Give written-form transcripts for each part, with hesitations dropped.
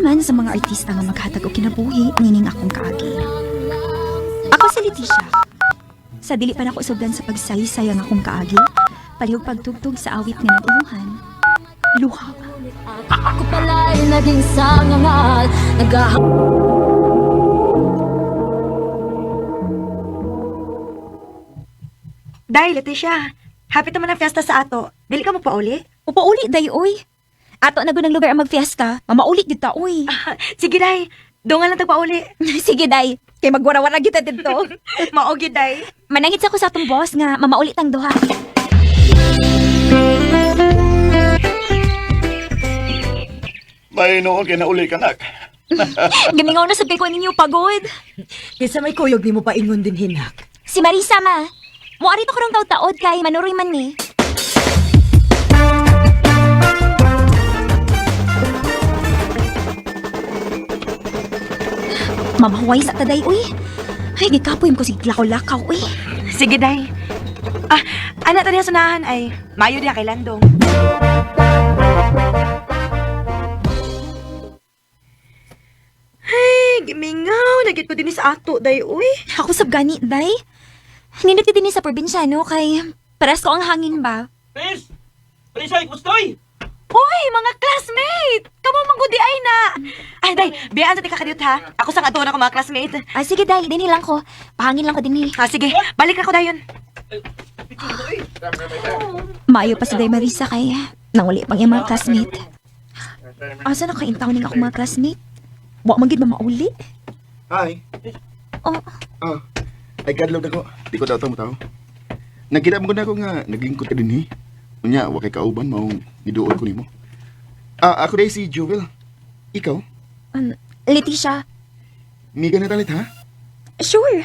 man sa mga artista nga maghatag og kinabuhi nining akong kaagi. Ako si Leticia. Sa dili pa nako sugdan sa pagsaysay ang akong kaagi, palihog pagtugtog sa awit nga nag-imuhan. Luha. Ako pala'y naging sangangal. Day, Leticia. Happy naman ang fiesta sa ato. Dili ka magpauli? Upauli day oy. Ato na gunang lugar ang magfiesta. Mamaulit dito oy. Sige, Day. Doon nga lang tagpauli. Sige day. Kay magwara-wara kita dito. Maogi, Day. Manangit sa ko sa atong boss nga mamaulit ang duha. May noon kinauli ka, nak. Gamingaw na sa kay ko ninyo pagod. Kesa may kuyog ni mo pa ingon din hinak. Si Marisa ma. Muari to karong taod-taod kay manuroy man ni. Mamahuway sa taday, uy. Ay, gikapoy mo ko si lakaw-lakaw, uy. Sige, Day. Anak tadi sunahan ay mayo diya kay Landong. Ay, gimingaw. Nagit ko din sa ato, Day, uy. Ako sab gani, day. Nindot ka din sa probinsya, no? Kay paras ko ang hangin ba? Pris! Prisay, kustoy! Uy, mga classmate! Kamu manggudi ay na! Ay, Day, biyaan sa tika kadiyot ha. Ako sang ato na ko mga classmate. Sige, day. Dini lang ko. Pahangin lang ko din, Sige, balik na ko dayon. Maayo pa si Day Marisa kay nanguli pang iyang mga classmate. Asa na kaintaw ning ako mga classmate? Wa man gid mauli. Hi. Oh, Ay, kadlaw na ko. Di ko daw mo tao. Nagkita mo na ako nga, naglingkod ka din Unya, wakay kauban, maong nidoon ko nimo. Ako day si Jewel. Ikaw? Leticia. Miga na talit, ha? Sure.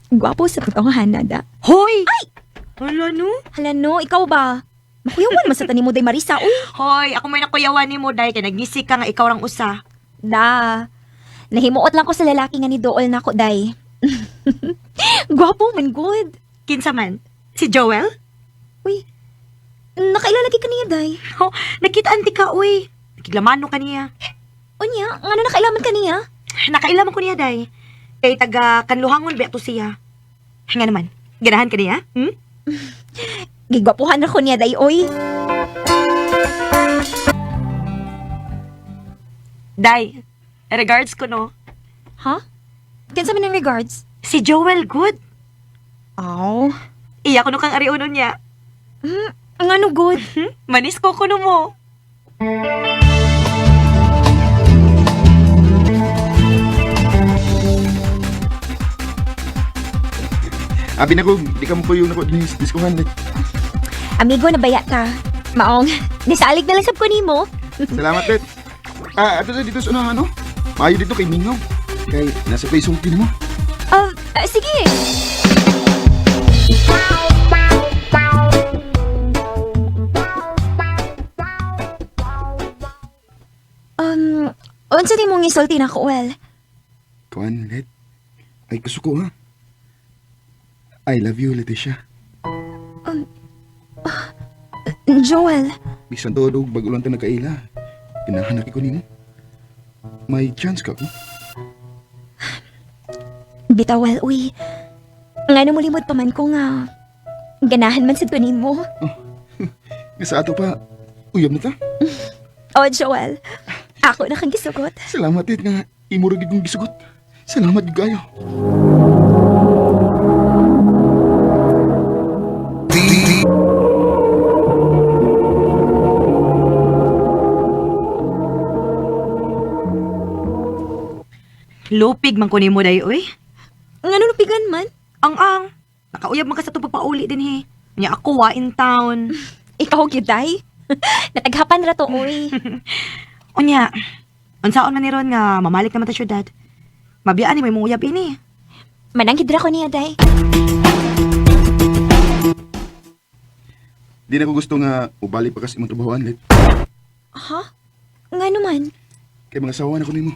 Gwapo sa pagkawahan, nada. Hoy! Ay! Hala, no? Hala no, ikaw ba? Makuyawan man sa tanim mo, Day Marisa, uy. Hoy, ako may nakuyawan ni mo, Day, kay nagisik ka nga ikaw rang usa. Da. Nahimuot lang ko sa lalaki nga ni Dool na ko, Day. Gwapo man, good. Kinsa man? Si Joel? Uy, nakailalagi ka niya, Day. Oh, nakitaan ti ka, uy. Nakiglamano ka niya. Unya, nga na nakailaman ka niya? Nakailaman ko niya, Day. Kay taga kanluhangon ba to siya. Nga naman, ganahan ka niya? Hmm? Gigwapuhan ako niya, Day, oy. Day, regards ko, no? Ha? Kinsa man ang regards? Si Joel, good. Aw. Iya ko no kang ariuno niya. Ang ano, good? Manis ko kuno mo. Abi na ko, di ka mo po yung diskuhan. Amigo, nabaya ka. Maong, nisalig na lang sab ko nimo. Salamat, Bet. Ato na dito sa unahan, no? Maayo dito kay Mingaw. Kay nasa place sulti mo. Sige. Unsa ni mong isulti na ko, well? Kuan, Let. Ay, gusto ko, ha? I love you, Leticia. Joel. Bisan todo, bago lang tayo nagkaila. Pinahanak ko nimo. May chance ka ko. Bitawal, uy. Nga mo limod pa man ko nga. Ganahan man sa tunin mo. Nga sa ato pa, uyab na ta. Joel. Ako na kang gisugot. Salamat, Let, nga imuragid kong gisugot. Salamat, gayo. Lupig man ko ni mo, Day, uy. Nga nupigan man. Ang. Nakauyab man ka sa ito pagpauli din, he. Nya ako, wa in town. Ikaw gyuday. Nataghapan ra to, uy. Unya, unsaon man ni Ron nga mamalik naman ta syudad. Mabiyaan ni may munguyab ini. Mananggid ra ko niya, day. Di na ko gusto nga ubalik pa kasi imong trabahoan, Let. Ha? Nga naman. Kay mga asawa na ko nimo.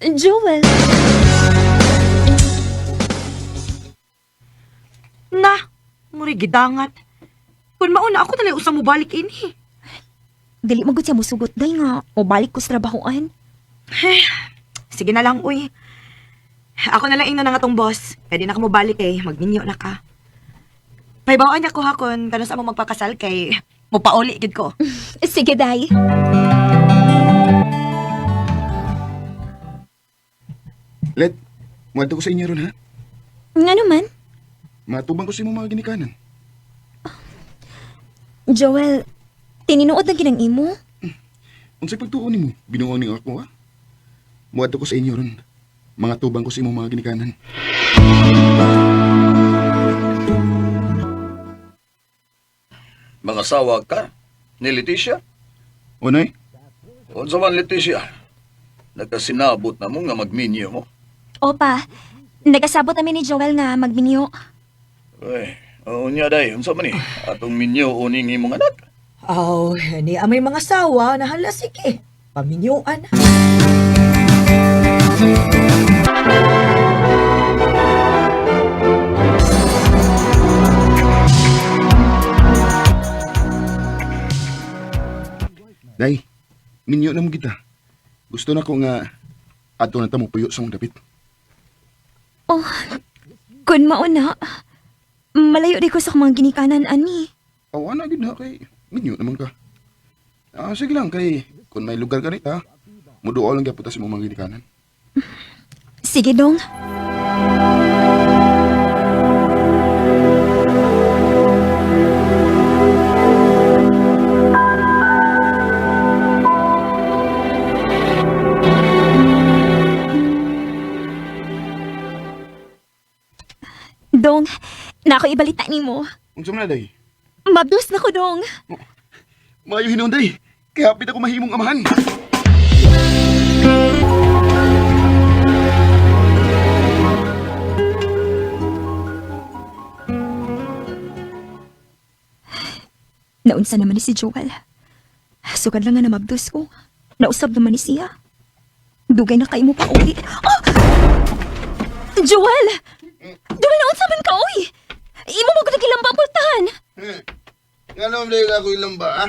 Joel. Na, muri gidangat. Kung mauna ako talaga usang mo balik ini. Dili magud siya musugot day nga. O balik ko sa trabahoan. Sige na lang, uy. Ako na lang ino na nga tong boss. Pwede na ka mo balik eh. Magminyo na ka. Paibawaan niya ko ha kung kano sa mo magpakasal kay mupauli gid ko. Sige, day. Let, muadto ko sa inyo ron ha. Nga naman, Matubang ko sa imong mga ginikanan. Joel, tininuod na ginang imo. Unsay pagtuon nimo? Binuang ni ako ha. Muadto ko sa inyo ron. Mga tubang ko sa imong mga ginikanan. Mga sawa ka ni Leticia? Unay? Unsa man Leticia? Nagkasinabot na mo nga magminyo mo? Opa, nagasabot namin ni Joel nga magminyo. Ay, unya day, unsa man ni? Atong minyo uning imong anak. Oh, ni amay mga sawa na hala sige. Paminyuan. Day, minyo na mo kita. Gusto na ko nga ato na tamo puyo sa mong dapit. Oh, kun mauna, malayo di ko sa mga ginikanan, ani. Awa na gid na kay minyo naman ka. Sige lang kay kung may lugar ka rin ha. Muduo lang gyapon ta sa imong mga ginikanan. Sige dong. Dong, na ako ibalita ni mo. Unsa man na day? Mabdos na ko, dong. Maayo hinon day. Kaya hapit ako mahimong amahan. Naunsa naman ni si Joel. Sukad lang nga na mabdos ko. Nausab naman ni siya. Dugay na kayo mo pa uli. Oh! Joel! Joel, naunsa man ka, uy! Imo mo ko nagilang babultahan. Nga naman day ako ilang ba ha?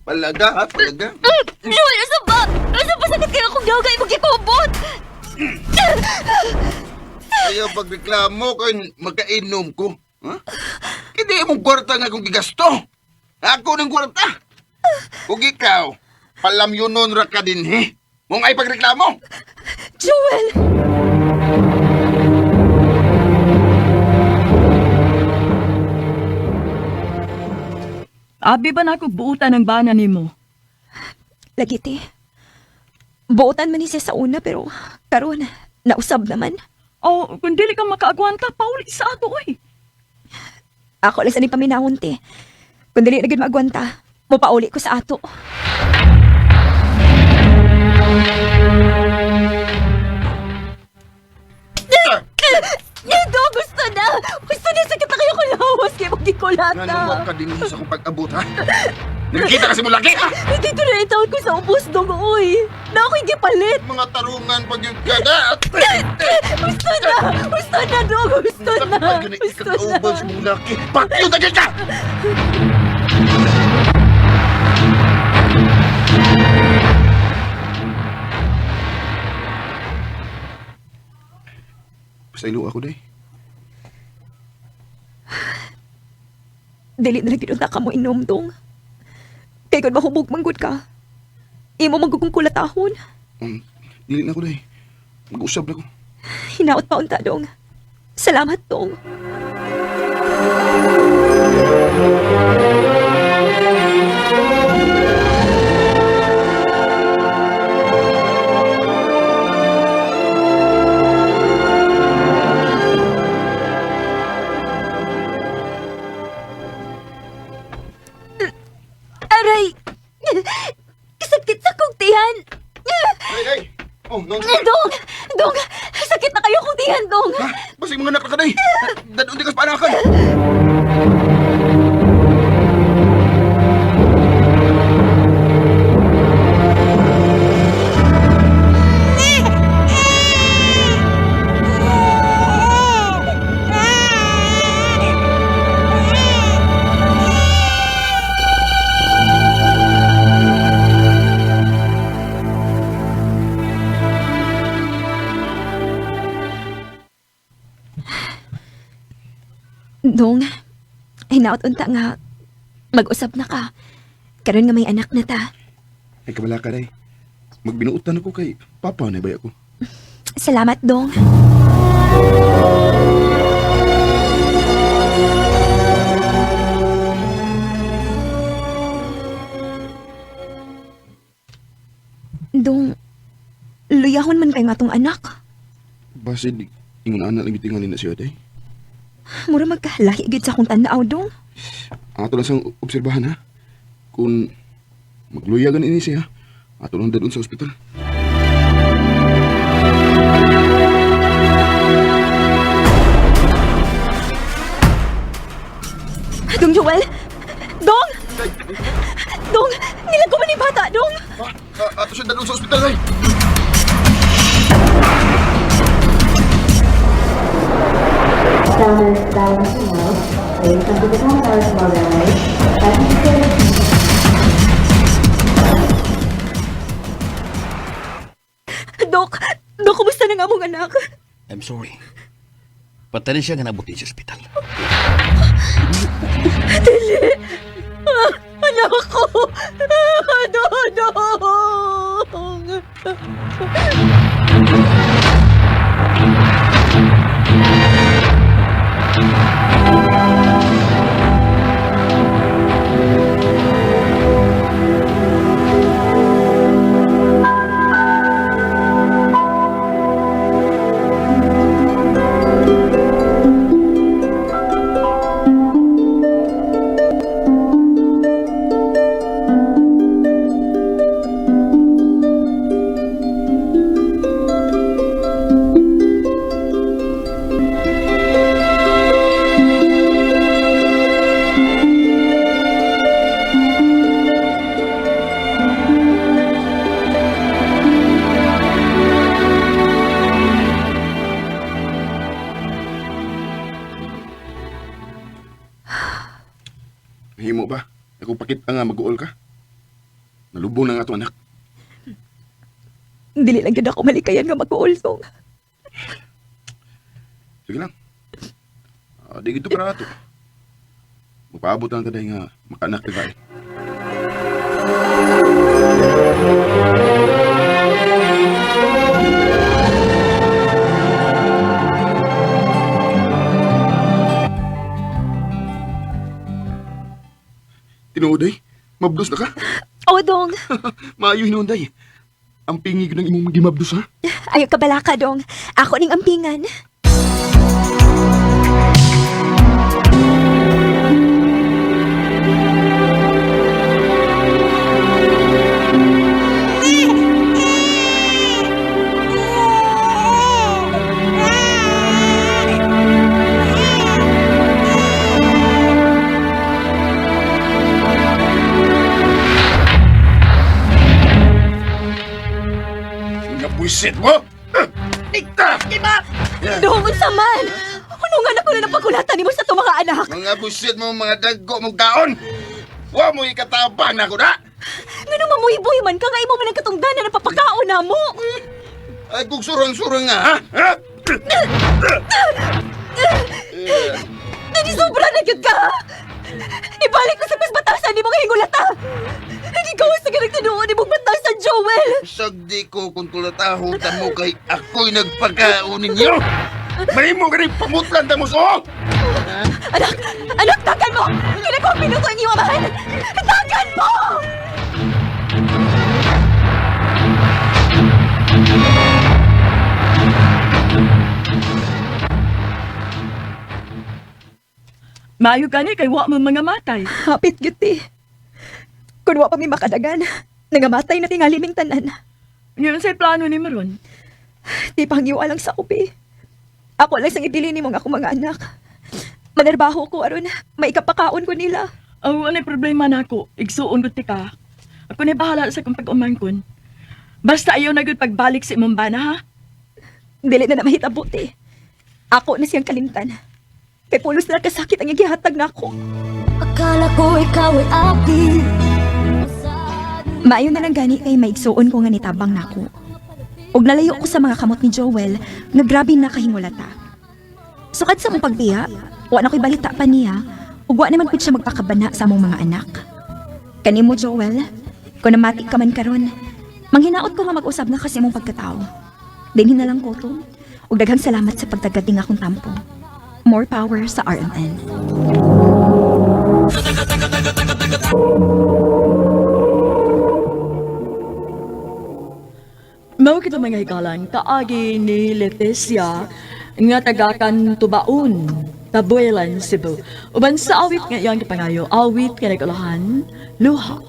Palaga ha? Palaga? Joel, asa ba? Asa ba sakit kayo akong gawagay magkikubot? Ayaw pagreklamo kay magkainom ko. Ha? Hindi mong kwarta nga kung gigasto. Ako ng kwarta. Kung ikaw, palamyonon ra ka din he. Mong ay pagreklamo. Joel! Abi ba na ako buutan ng bana nimo? Lagiti. Buotan man ni siya sa una pero karon nausab naman. O, kung dili ka makaagwanta, pauli sa ato, oy. Ako lang sa ni paminahon te. Kung dili na gid maagwanta, mopauli ko sa ato. Nito, gusto na! Gusto na sakit na kayo ko lawas kay magkikulata. Nga naman ka din sa kong pag-abot ha. Nakikita kasi mo lagi ha. Dito na itawad ko sa ubos dong, uy. Na ako'y gipalit. Mga tarungan pag yung kada. Gusto na! Gusto na, dong! Gusto na! Gusto na! Ikakauban sa mong laki. Pakyo na ka! Basta ilo ako day. Dili na nagpinunta ka mo inom, dong. Kaya kung mahubog manggod ka, imo magugong kulatahon. Dili na ako day. Mag-usap na ko. Hinaot pa unta, dong. Salamat, dong. Aray! Sakit sa kong tiyan! Day, day! Oh, non. Dong! Dong! Sakit na kayo kong tiyan, dong! Ha? Basta yung mga anak ka day. Dadun di ka sa paanakan. Dong, hinaot unta nga, mag-usap na ka. Karon nga may anak na ta. Ay kabala ka day. Magbinuutan ako kay Papa na bay ako. Salamat, Dong. Dong, luyahon man kay nga tong anak. Basid, ingon anak lang tingali na siya day. Mura magkalahi gid sa akong tanaw, Dong. Ato lang sang obserbahan ha. Kung magluyagan ini siya, ato lang dadun sa ospital. Dong Joel! Dong! Dong! Nilag ko man ni bata, Dong! Ato siya dadun sa ospital day. Dok! Dok, kumusta na nga mong anak? I'm sorry. Patali siya nga nabuti sa ospital. Anak ko! Dodong! Himo ba? Ako pakita nga mag-uol ka. Nalubong na nga to anak. Dili lang yun ako malikayan nga mag-uulsong. Sige lang. Di gito para ato. Magpaabot lang taday nga makaanak ka kay. Tinuoday, mabdos na ka? O, Dong! Maayo hinunday. Ang pingi ko ng imong magimabdos ha? Ayaw ka bala ka, Dong. Ako ning ampingan. Nga buisit mo! Ikta! Iba! Dong, unsa man! Hunungan ako na napagkulatan mo sa itong mga anak. Mga buisit mo, mga daggo mong daon! Wa mo ikatabang na ko na! Nga nung mamuhibuhi man ka, nga imo man ang katungdanan na papakaon na mo. Ay, kung surang-surang nga, ha? Ha? Dadi sobra na yun ka! Ibalik ko sa pasbatasan ni mga hingulata! Hindi ka sa nagtinuon ni mong batasan, Joel! Sagdi ko kung tulataho mo kay ako'y nagpagkaon ninyo! May mo ka rin pamutlan mo so! Anak! Anak, tagan mo! Hindi ko ang pinuto ang iyong amahan! Tagan mo! Maayo gani kay wa man mga matay. Hapit gyuti. Kung wa pa mi makadagan, nangamatay na tingali ming tanan. Ngayon sa'y plano ni Maron. Di panghiwa lang sa upi. Ako lang sang ipili ni mong ako mga anak. Manarbaho ko aron, may kapakaon ko nila. Ang anay problema na ako, igsuon ko ka. Ako na bahala sa kong pag-umangkon. Basta ayaw na gud pagbalik sa imong bana, ha? Dili na na mahitabuti. Ako na siyang kalimtan. Kay pulos na kasakit ang igihatag na ako. Akala ko ikaw ay api. Maayo na lang gani kay maigsuon ko nga nitabang nako. Og nalayo ko sa mga kamot ni Joel nga grabe na kahingulata. Sukad sa mong pagbiya, Wa na ko'y balita pa niya, ug wa naman pud siya magpakabana sa among mga anak. Kanimo, Joel, kung namati ka man karon, manghinaot ko nga mag-usab na kasi mong pagkatao. Dinhin na lang ko to, ug daghang salamat sa pagtagating akong tampo. More power sa RMN. Mao kita mga hikalan, kaagi ni Leticia nga tagakan tubaon, Tabuelan, Cebu. Uban sa awit nga iyang kipangayo, awit nga nagalahan, luha.